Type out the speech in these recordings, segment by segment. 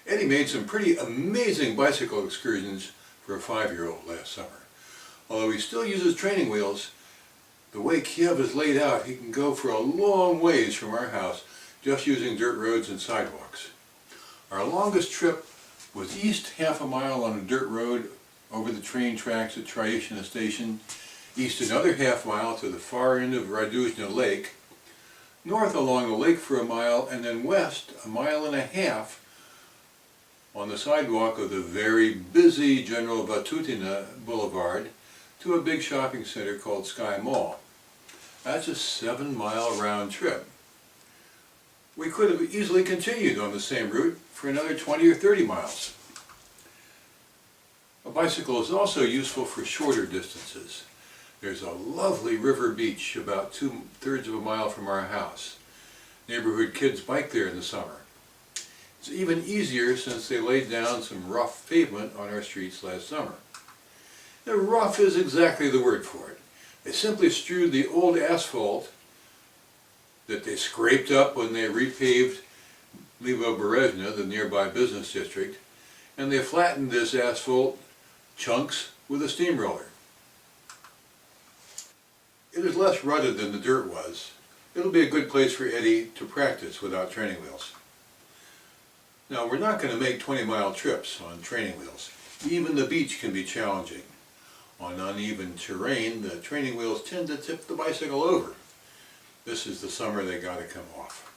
Eddie made some pretty amazing bicycle excursions for a 5-year-old last summer. Although he still uses training wheels, the way Kiev is laid out, he can go for a long ways from our house just using dirt roads and sidewalks. Our longest trip was east half a mile on a dirt road over the train tracks at Tryishina Station, east another half mile to the far end of Raduzhna Lake, north along the lake for a mile, and then west 1.5 miles on the sidewalk of the very busy General Vatutina Boulevard to a big shopping center called Sky Mall. That's a 7-mile round trip. We could have easily continued on the same route for another 20 or 30 miles. A bicycle is also useful for shorter distances. There's a lovely river beach about 2/3 of a mile from our house. Neighborhood kids bike there in the summer. It's even easier since they laid down some rough pavement on our streets last summer. The rough is exactly the word for it. They simply strewed the old asphalt that they scraped up when they repaved Levo Berezhna, the nearby business district, and they flattened this asphalt chunks with a steamroller. It is less rutted than the dirt was. It'll be a good place for Eddie to practice without training wheels. Now, we're not going to make 20-mile trips on training wheels. Even the beach can be challenging. On uneven terrain, the training wheels tend to tip the bicycle over. This is the summer they got to come off.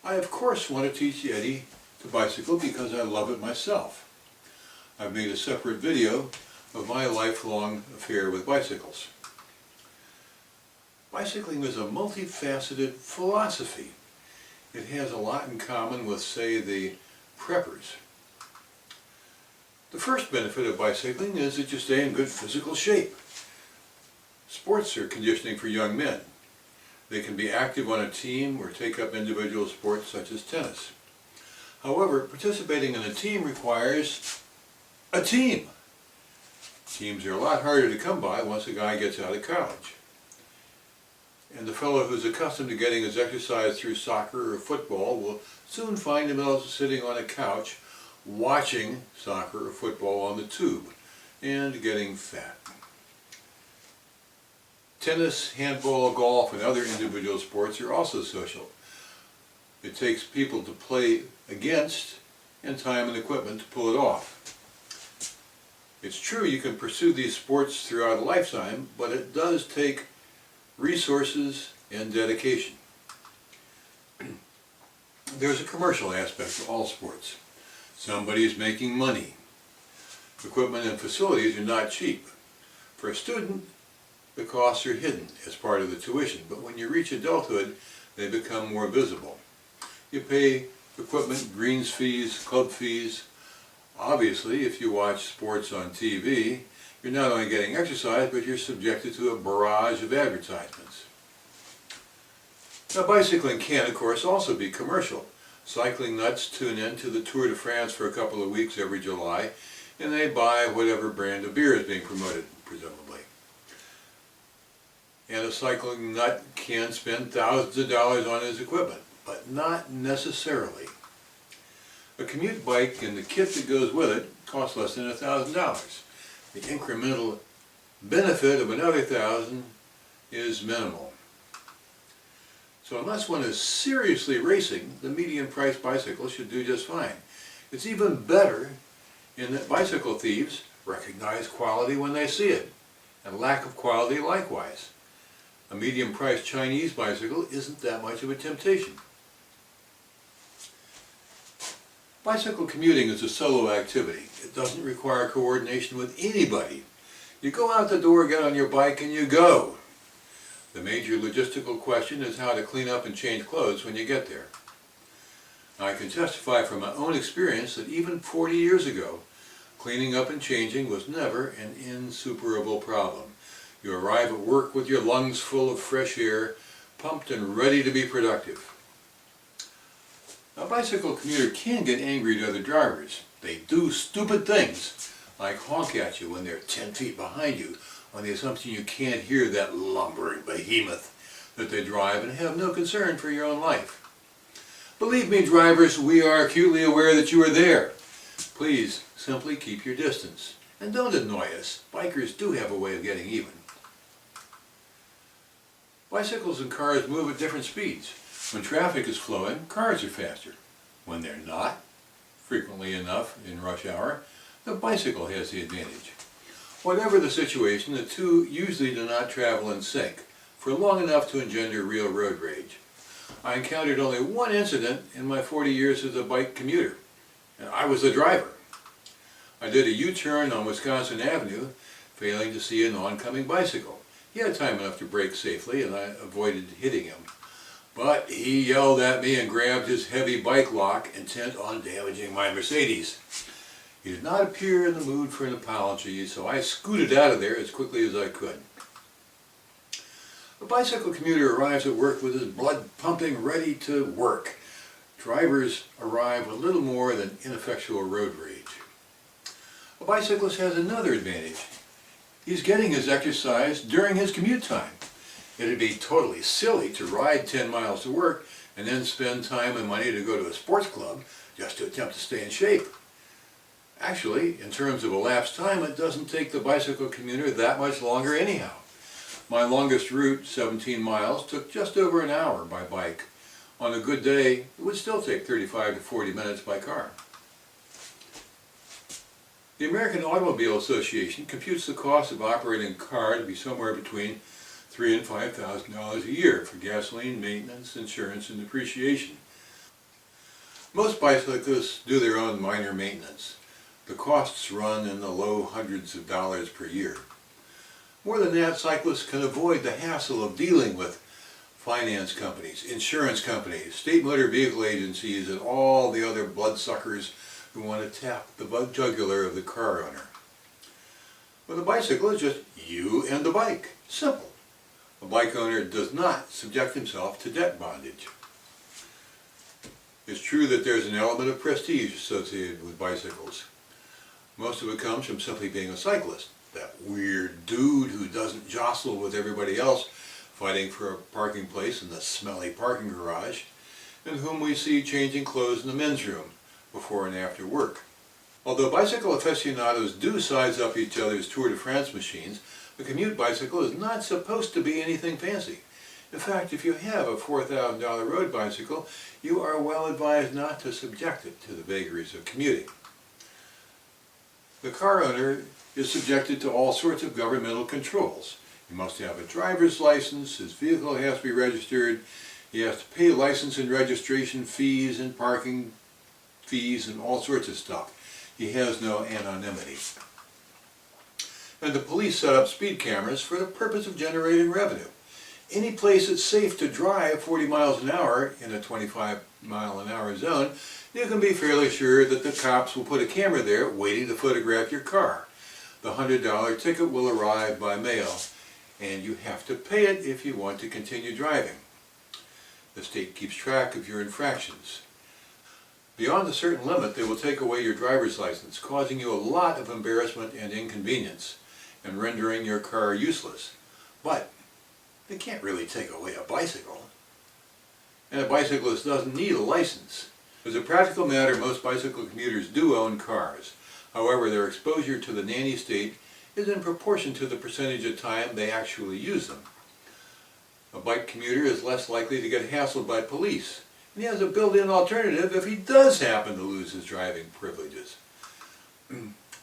I, of course, want to teach Eddie to bicycle because I love it myself. I've made a separate video of my lifelong affair with bicycles. Bicycling is a multifaceted philosophy. It has a lot in common with, say, the preppers. The first benefit of bicycling is that you stay in good physical shape. Sports are conditioning for young men. They can be active on a team or take up individual sports such as tennis. However, participating in a team requires a team. Teams are a lot harder to come by once a guy gets out of college. And the fellow who's accustomed to getting his exercise through soccer or football will soon find himself sitting on a couch watching soccer or football on the tube and getting fat. Tennis, handball, golf, and other individual sports are also social. It takes people to play against and time and equipment to pull it off. It's true you can pursue these sports throughout a lifetime, but it does take resources and dedication. There's a commercial aspect to all sports. Somebody's making money. Equipment and facilities are not cheap. For a student, the costs are hidden as part of the tuition, but when you reach adulthood, they become more visible. You pay equipment, greens fees, club fees. Obviously, if you watch sports on TV, you're not only getting exercise, but you're subjected to a barrage of advertisements. Now, bicycling can, of course, also be commercial. Cycling nuts tune in to the Tour de France for a couple of weeks every July, and they buy whatever brand of beer is being promoted, presumably. And a cycling nut can spend thousands of dollars on his equipment, but not necessarily. A commute bike and the kit that goes with it costs less than $1,000. The incremental benefit of another $1,000 is minimal. So unless one is seriously racing, the medium-priced bicycle should do just fine. It's even better in that bicycle thieves recognize quality when they see it, and lack of quality likewise. A medium-priced Chinese bicycle isn't that much of a temptation. Bicycle commuting is a solo activity. It doesn't require coordination with anybody. You go out the door, get on your bike, and you go. The major logistical question is how to clean up and change clothes when you get there. I can testify from my own experience that even 40 years ago, cleaning up and changing was never an insuperable problem. You arrive at work with your lungs full of fresh air, pumped and ready to be productive. A bicycle commuter can get angry at other drivers. They do stupid things, like honk at you when they're 10 feet behind you, on the assumption you can't hear that lumbering behemoth that they drive and have no concern for your own life. Believe me, drivers, we are acutely aware that you are there. Please simply keep your distance. And don't annoy us. Bikers do have a way of getting even. Bicycles and cars move at different speeds. When traffic is flowing, cars are faster. When they're not, frequently enough in rush hour, the bicycle has the advantage. Whatever the situation, the two usually do not travel in sync for long enough to engender real road rage. I encountered only one incident in my 40 years as a bike commuter, and I was the driver. I did a U-turn on Wisconsin Avenue, failing to see an oncoming bicycle. He had time enough to brake safely, and I avoided hitting him. But he yelled at me and grabbed his heavy bike lock, intent on damaging my Mercedes. He did not appear in the mood for an apology, so I scooted out of there as quickly as I could. A bicycle commuter arrives at work with his blood pumping, ready to work. Drivers arrive with little more than ineffectual road rage. A bicyclist has another advantage. He's getting his exercise during his commute time. It'd be totally silly to ride 10 miles to work and then spend time and money to go to a sports club just to attempt to stay in shape. Actually, in terms of elapsed time, it doesn't take the bicycle commuter that much longer anyhow. My longest route, 17 miles, took just over an hour by bike. On a good day, it would still take 35 to 40 minutes by car. The American Automobile Association computes the cost of operating a car to be somewhere between $3,000 and $5,000 a year for gasoline, maintenance, insurance, and depreciation. Most bicyclists do their own minor maintenance. The costs run in the low hundreds of dollars per year. More than that, cyclists can avoid the hassle of dealing with finance companies, insurance companies, state motor vehicle agencies, and all the other bloodsuckers who want to tap the jugular of the car owner. With a bicycle, it's just you and the bike. Simple. A bike owner does not subject himself to debt bondage. It's true that there's an element of prestige associated with bicycles. Most of it comes from simply being a cyclist. That weird dude who doesn't jostle with everybody else fighting for a parking place in the smelly parking garage, and whom we see changing clothes in the men's room before and after work. Although bicycle aficionados do size up each other's Tour de France machines, a commute bicycle is not supposed to be anything fancy. In fact, if you have a $4,000 road bicycle, you are well advised not to subject it to the vagaries of commuting. The car owner is subjected to all sorts of governmental controls. He must have a driver's license, his vehicle has to be registered, he has to pay license and registration fees and parking fees and all sorts of stuff. He has no anonymity. And the police set up speed cameras for the purpose of generating revenue. Any place it's safe to drive 40 miles an hour in a 25-mile-an-hour zone, you can be fairly sure that the cops will put a camera there waiting to photograph your car. The $100 ticket will arrive by mail, and you have to pay it if you want to continue driving. The state keeps track of your infractions. Beyond a certain limit, they will take away your driver's license, causing you a lot of embarrassment and inconvenience, and rendering your car useless. But they can't really take away a bicycle. And a bicyclist doesn't need a license. As a practical matter, most bicycle commuters do own cars. However, their exposure to the nanny state is in proportion to the percentage of time they actually use them. A bike commuter is less likely to get hassled by police, and he has a built-in alternative if he does happen to lose his driving privileges.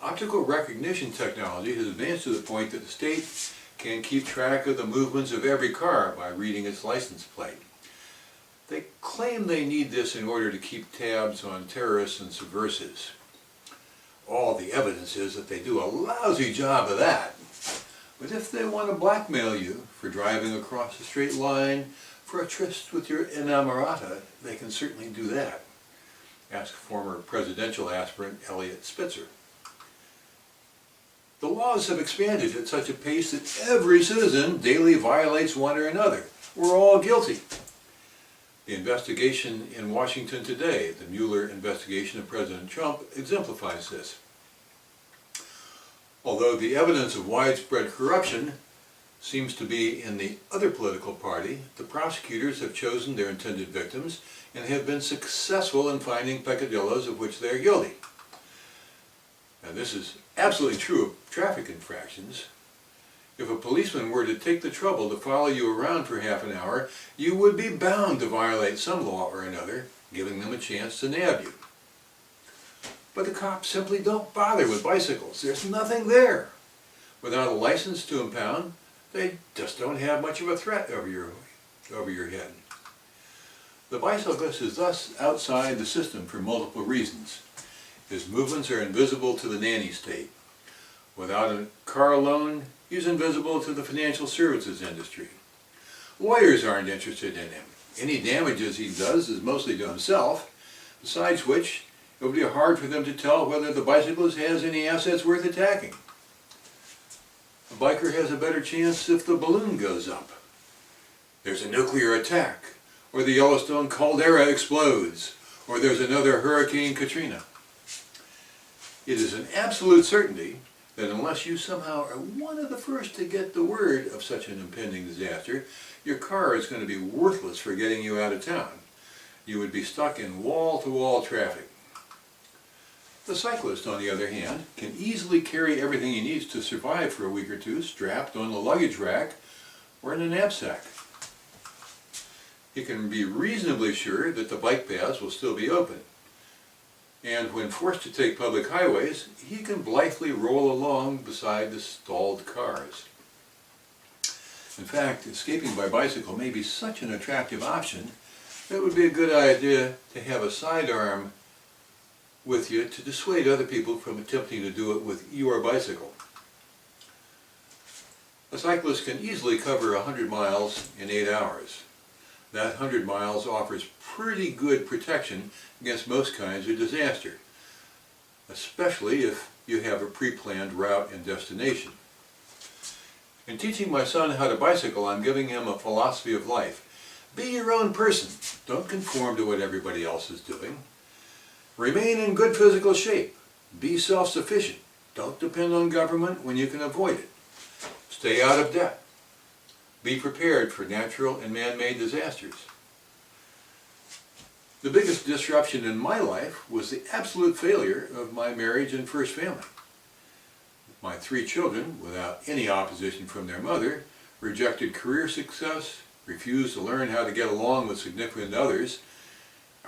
Optical recognition technology has advanced to the point that the state can keep track of the movements of every car by reading its license plate. They claim they need this in order to keep tabs on terrorists and subversives. All the evidence is that they do a lousy job of that. But if they want to blackmail you for driving across a straight line for a tryst with your inamorata, they can certainly do that. Ask former presidential aspirant Eliot Spitzer. The laws have expanded at such a pace that every citizen daily violates one or another. We're all guilty. The investigation in Washington today, the Mueller investigation of President Trump, exemplifies this. Although the evidence of widespread corruption seems to be in the other political party, the prosecutors have chosen their intended victims and have been successful in finding peccadillos of which they are guilty. Now this is absolutely true of traffic infractions. If a policeman were to take the trouble to follow you around for half an hour, you would be bound to violate some law or another, giving them a chance to nab you. But the cops simply don't bother with bicycles. There's nothing there. Without a license to impound, they just don't have much of a threat over your head. The bicyclist is thus outside the system for multiple reasons. His movements are invisible to the nanny state. Without a car loan, he's invisible to the financial services industry. Lawyers aren't interested in him. Any damages he does is mostly to himself, besides which it would be hard for them to tell whether the bicyclist has any assets worth attacking. A biker has a better chance if the balloon goes up. There's a nuclear attack, or the Yellowstone caldera explodes, or there's another Hurricane Katrina. It is an absolute certainty that unless you somehow are one of the first to get the word of such an impending disaster, your car is going to be worthless for getting you out of town. You would be stuck in wall-to-wall traffic. The cyclist, on the other hand, can easily carry everything he needs to survive for a week or two strapped on the luggage rack or in a knapsack. He can be reasonably sure that the bike paths will still be open. And when forced to take public highways, he can blithely roll along beside the stalled cars. In fact, escaping by bicycle may be such an attractive option that it would be a good idea to have a sidearm with you to dissuade other people from attempting to do it with your bicycle. A cyclist can easily cover 100 miles in 8 hours. That 100 miles offers pretty good protection against most kinds of disaster, especially if you have a pre-planned route and destination. In teaching my son how to bicycle, I'm giving him a philosophy of life. Be your own person. Don't conform to what everybody else is doing. Remain in good physical shape. Be self-sufficient. Don't depend on government when you can avoid it. Stay out of debt. Be prepared for natural and man-made disasters. The biggest disruption in my life was the absolute failure of my marriage and first family. My 3 children, without any opposition from their mother, rejected career success, refused to learn how to get along with significant others,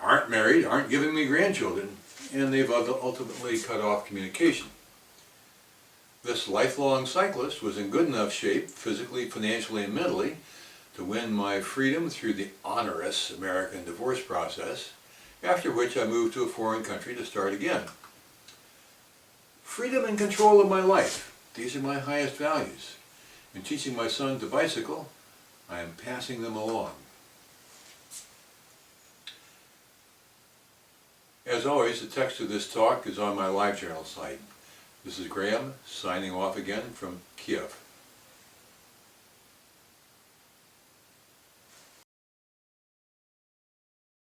aren't married, aren't giving me grandchildren, and they've ultimately cut off communication. This lifelong cyclist was in good enough shape, physically, financially, and mentally, to win my freedom through the onerous American divorce process, after which I moved to a foreign country to start again. Freedom and control of my life, these are my highest values. In teaching my son to bicycle, I am passing them along. As always, the text of this talk is on my LiveJournal site. This is Graham, signing off again from Kiev.